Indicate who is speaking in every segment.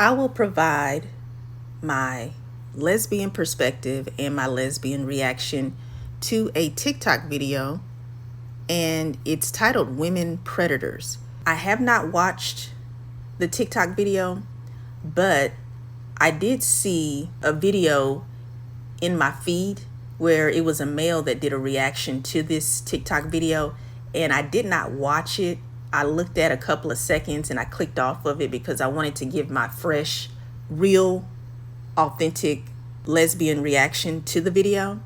Speaker 1: I will provide my lesbian perspective and my lesbian reaction to a TikTok video, and it's titled Women Predators. I have not watched the TikTok video, but I did see a video in my feed where it was a male that did a reaction to this TikTok video, and I did not watch it. I looked at a couple of seconds and I clicked off of it because I wanted to give my fresh, real, authentic lesbian reaction to the video.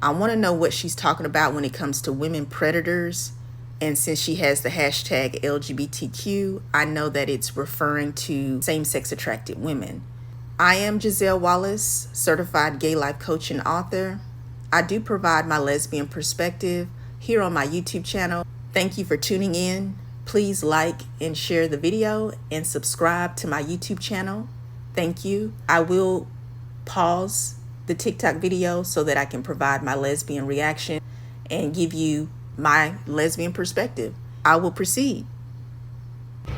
Speaker 1: I want to know what she's talking about when it comes to women predators. And since she has the hashtag LGBTQ, I know that it's referring to same-sex attracted women. I am Giselle Wallace, certified gay life coach and author. I do provide my lesbian perspective here on my YouTube channel. Thank you for tuning in. Please like and share the video and subscribe to my YouTube channel. Thank you. I will pause the TikTok video so that I can provide my lesbian reaction and give you my lesbian perspective. I will proceed.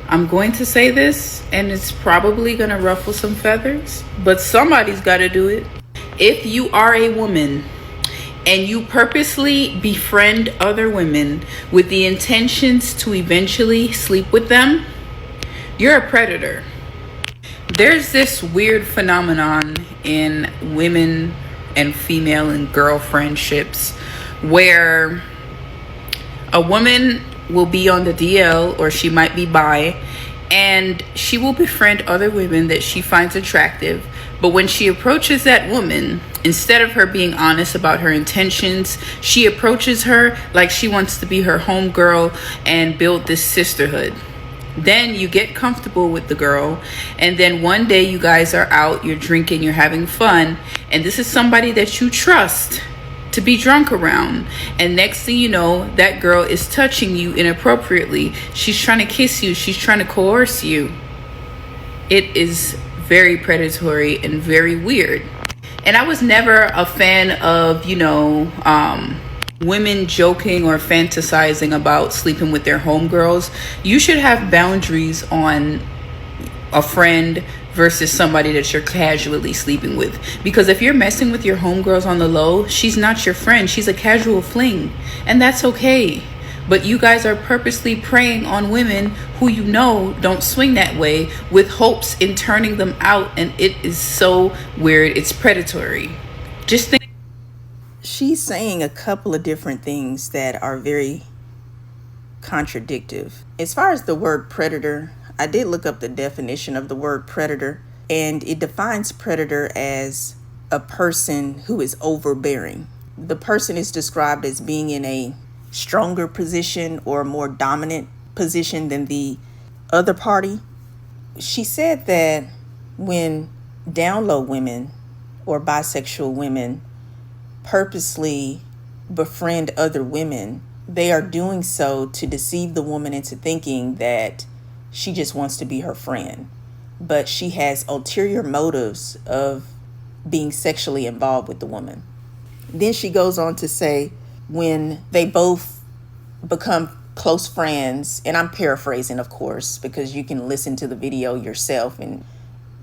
Speaker 2: I'm going to say this, and it's probably going to ruffle some feathers, but somebody's got to do it. If you are a woman and you purposely befriend other women with the intentions to eventually sleep with them, you're a predator. There's this weird phenomenon in women and female and girl friendships where a woman will be on the DL, or she might be bi, and she will befriend other women that she finds attractive. But when she approaches that woman, instead of her being honest about her intentions, she approaches her like she wants to be her homegirl and build this sisterhood. Then you get comfortable with the girl, and then one day you guys are out, you're drinking, you're having fun, and this is somebody that you trust to be drunk around, and next thing you know, that girl is touching you inappropriately. She's trying to kiss you, she's trying to coerce you. It is very predatory and very weird. And I was never a fan of, women joking or fantasizing about sleeping with their homegirls. You should have boundaries on a friend versus somebody that you're casually sleeping with. Because if you're messing with your homegirls on the low, she's not your friend. She's a casual fling. And that's okay. But you guys are purposely preying on women who you know don't swing that way, with hopes in turning them out. And it is so weird. It's predatory. Just think.
Speaker 1: She's saying a couple of different things that are very contradictive. As far as the word predator, I did look up the definition of the word predator, and it defines predator as a person who is overbearing. The person is described as being in a stronger position or a more dominant position than the other party. She said that when down low women or bisexual women purposely befriend other women, they are doing so to deceive the woman into thinking that she just wants to be her friend. But she has ulterior motives of being sexually involved with the woman. Then she goes on to say, when they both become close friends, and I'm paraphrasing, of course, because you can listen to the video yourself and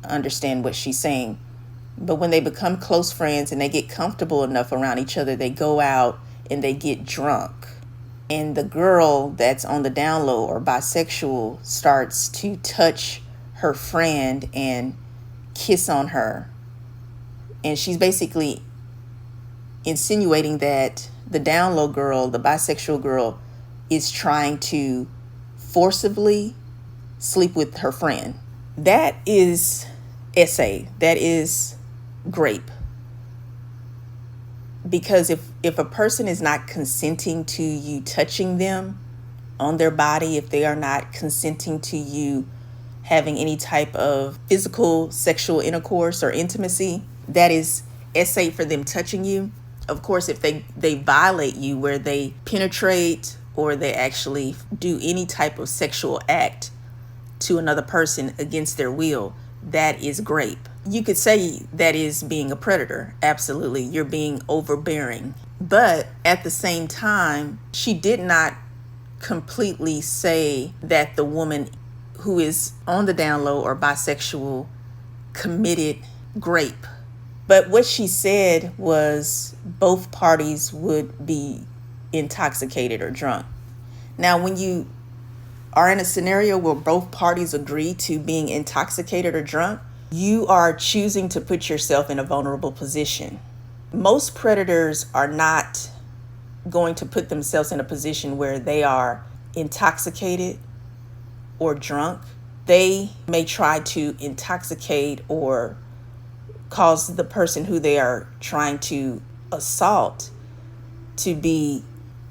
Speaker 1: understand what she's saying. But when they become close friends and they get comfortable enough around each other, they go out and they get drunk. And the girl that's on the down low or bisexual starts to touch her friend and kiss on her. And she's basically insinuating that the down low girl, the bisexual girl, is trying to forcibly sleep with her friend. That is essay. That is grape. Because if a person is not consenting to you touching them on their body, if they are not consenting to you having any type of physical sexual intercourse or intimacy, that is essay for them touching you. Of course, if they violate you, where they penetrate or they actually do any type of sexual act to another person against their will, that is grape. You could say that is being a predator. Absolutely. You're being overbearing. But at the same time, she did not completely say that the woman who is on the down low or bisexual committed grape. But what she said was both parties would be intoxicated or drunk. Now, when you are in a scenario where both parties agree to being intoxicated or drunk, you are choosing to put yourself in a vulnerable position. Most predators are not going to put themselves in a position where they are intoxicated or drunk. They may try to intoxicate or cause the person who they are trying to assault to be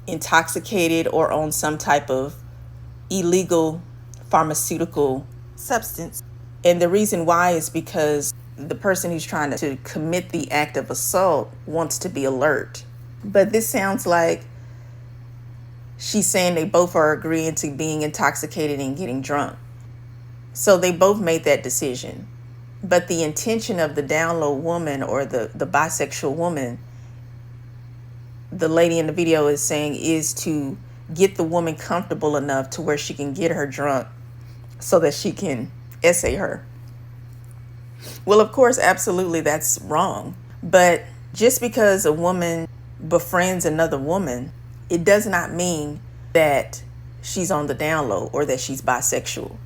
Speaker 1: intoxicated or on some type of illegal pharmaceutical substance. And the reason why is because the person who's trying to commit the act of assault wants to be alert. But this sounds like she's saying they both are agreeing to being intoxicated and getting drunk. So they both made that decision. But the intention of the down low woman or the bisexual woman, the lady in the video is saying, is to get the woman comfortable enough to where she can get her drunk so that she can essay her. Well, of course, absolutely, that's wrong. But just because a woman befriends another woman, it does not mean that she's on the down low or that she's bisexual.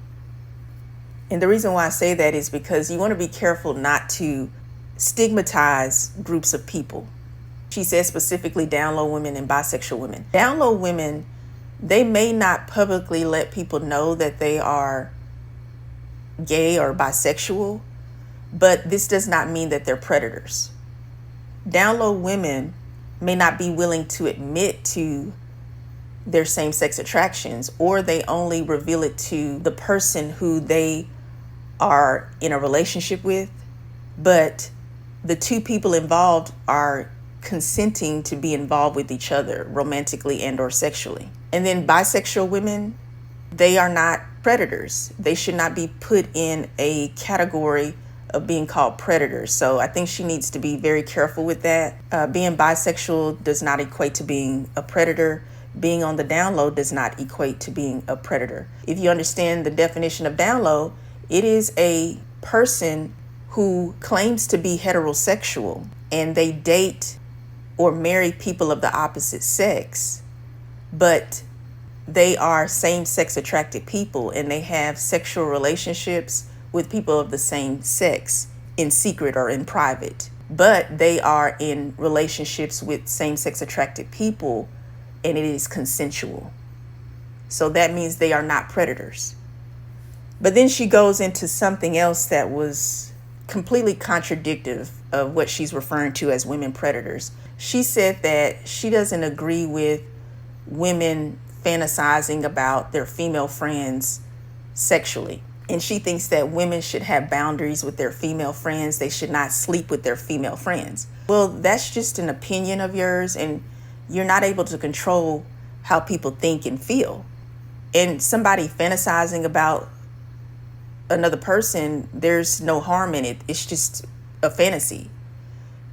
Speaker 1: And the reason why I say that is because you want to be careful not to stigmatize groups of people. She says specifically down low women and bisexual women. Down low women, they may not publicly let people know that they are gay or bisexual, but this does not mean that they're predators. Down low women may not be willing to admit to their same-sex attractions, or they only reveal it to the person who they are in a relationship with, but the two people involved are consenting to be involved with each other romantically and or sexually. And then bisexual women, they are not predators. They should not be put in a category of being called predators. So I think she needs to be very careful with that. Being bisexual does not equate to being a predator. Being on the down low does not equate to being a predator. If you understand the definition of down low, it is a person who claims to be heterosexual and they date or marry people of the opposite sex, but they are same-sex attracted people and they have sexual relationships with people of the same sex in secret or in private. But they are in relationships with same-sex attracted people and it is consensual. So that means they are not predators. But then she goes into something else that was completely contradictory of what she's referring to as women predators. She said that she doesn't agree with women fantasizing about their female friends sexually. And she thinks that women should have boundaries with their female friends. They should not sleep with their female friends. Well, that's just an opinion of yours, and you're not able to control how people think and feel. And somebody fantasizing about another person, there's no harm in it. It's just a fantasy.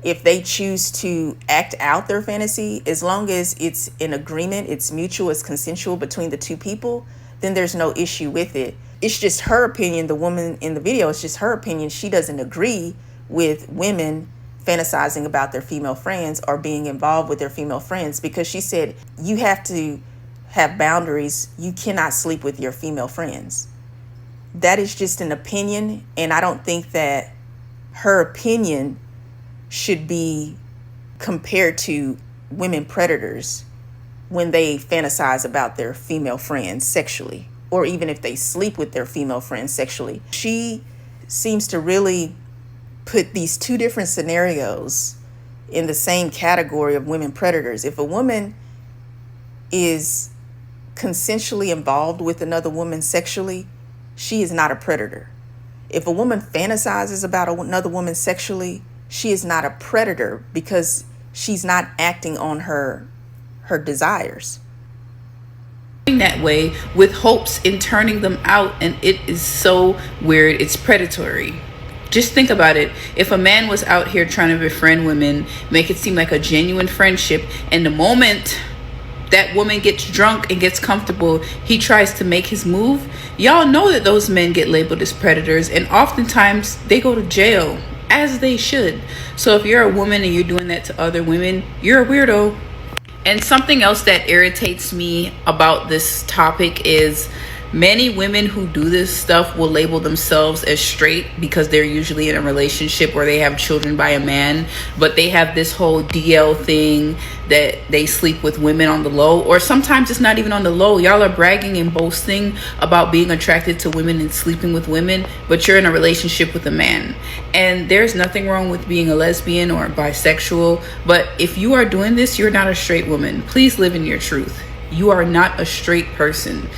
Speaker 1: If they choose to act out their fantasy, as long as it's in agreement, it's mutual, it's consensual between the two people, then there's no issue with it. It's just her opinion. The woman in the video, it's just her opinion. She doesn't agree with women fantasizing about their female friends or being involved with their female friends, because she said you have to have boundaries. You cannot sleep with your female friends. That is just an opinion, and I don't think that her opinion should be compared to women predators when they fantasize about their female friends sexually, or even if they sleep with their female friends sexually. She seems to really put these two different scenarios in the same category of women predators. If a woman is consensually involved with another woman sexually, she is not a predator. If a woman fantasizes about another woman sexually, she is not a predator because she's not acting on her desires.
Speaker 2: That way with hopes in turning them out, and it is so weird. It's predatory. Just think about it. If a man was out here trying to befriend women, make it seem like a genuine friendship, and the moment that woman gets drunk and gets comfortable, he tries to make his move. Y'all know that those men get labeled as predators, and oftentimes they go to jail, as they should. So if you're a woman and you're doing that to other women, you're a weirdo. And something else that irritates me about this topic is many women who do this stuff will label themselves as straight because they're usually in a relationship where they have children by a man, but they have this whole DL thing that they sleep with women on the low, or sometimes it's not even on the low. Y'all are bragging and boasting about being attracted to women and sleeping with women, but you're in a relationship with a man. And there's nothing wrong with being a lesbian or bisexual, but if you are doing this, you're not a straight woman. Please live in your truth. You are not a straight person.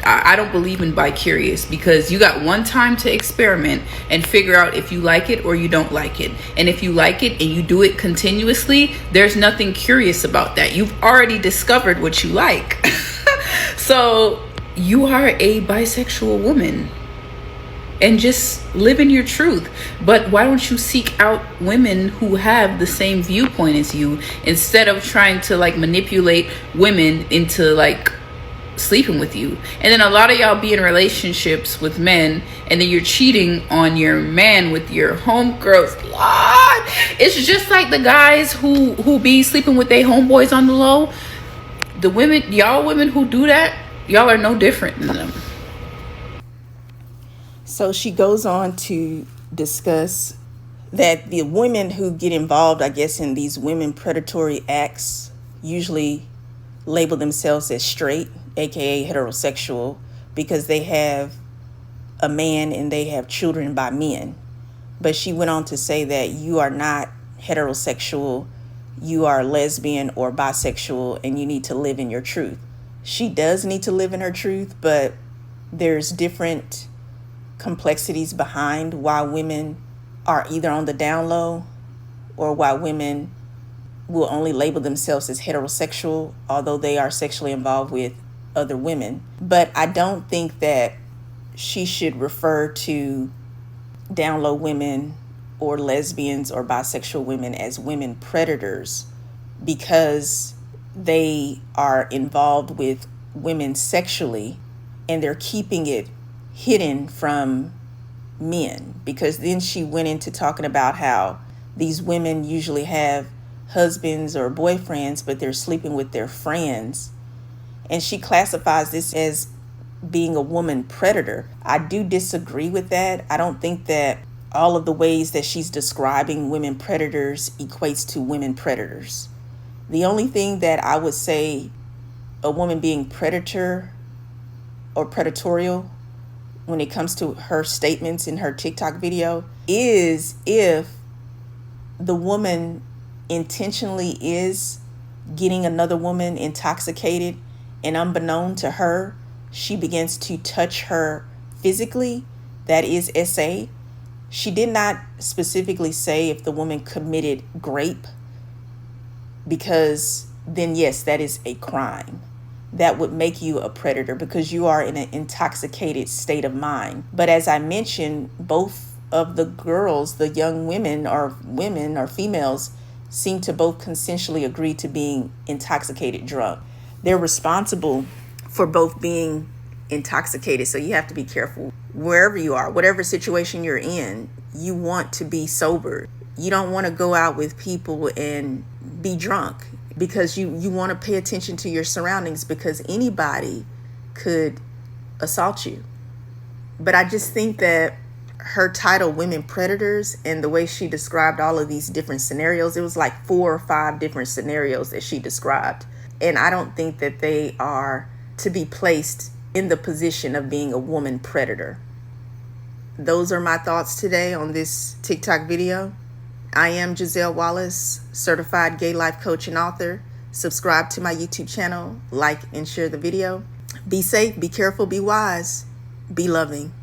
Speaker 2: I don't believe in bi-curious, because you got one time to experiment and figure out if you like it or you don't like it. And if you like it and you do it continuously, there's nothing curious about that. You've already discovered what you like. So you are a bisexual woman. And just live in your truth. But why don't you seek out women who have the same viewpoint as you, instead of trying to like manipulate women into like sleeping with you? And then a lot of y'all be in relationships with men, and then you're cheating on your man with your homegirls. Lord, it's just like the guys who be sleeping with their homeboys on the low. The women, y'all women who do that, y'all are no different than them.
Speaker 1: So she goes on to discuss that the women who get involved, I guess, in these women predatory acts usually label themselves as straight, aka heterosexual, because they have a man and they have children by men. But she went on to say that you are not heterosexual, you are lesbian or bisexual, and you need to live in your truth. She does need to live in her truth, but there's different complexities behind why women are either on the down low, or why women will only label themselves as heterosexual, although they are sexually involved with other women. But I don't think that she should refer to down low women or lesbians or bisexual women as women predators, because they are involved with women sexually and they're keeping it hidden from men. Because then she went into talking about how these women usually have husbands or boyfriends, but they're sleeping with their friends. And she classifies this as being a woman predator. I do disagree with that. I don't think that all of the ways that she's describing women predators equates to women predators. The only thing that I would say a woman being predator or predatorial when it comes to her statements in her TikTok video is if the woman intentionally is getting another woman intoxicated, and unbeknown to her, she begins to touch her physically. That is SA. She did not specifically say if the woman committed rape, because then yes, that is a crime. That would make you a predator because you are in an intoxicated state of mind. But as I mentioned, both of the girls, the young women or females, seem to both consensually agree to being intoxicated drunk. They're responsible for both being intoxicated. So you have to be careful wherever you are, whatever situation you're in. You want to be sober. You don't want to go out with people and be drunk, because you want to pay attention to your surroundings, because anybody could assault you. But I just think that her title, Women Predators, and the way she described all of these different scenarios, it was like 4 or 5 different scenarios that she described. And I don't think that they are to be placed in the position of being a woman predator. Those are my thoughts today on this TikTok video. I am Giselle Wallace, certified gay life coach and author. Subscribe to my YouTube channel, like and share the video. Be safe, be careful, be wise, be loving.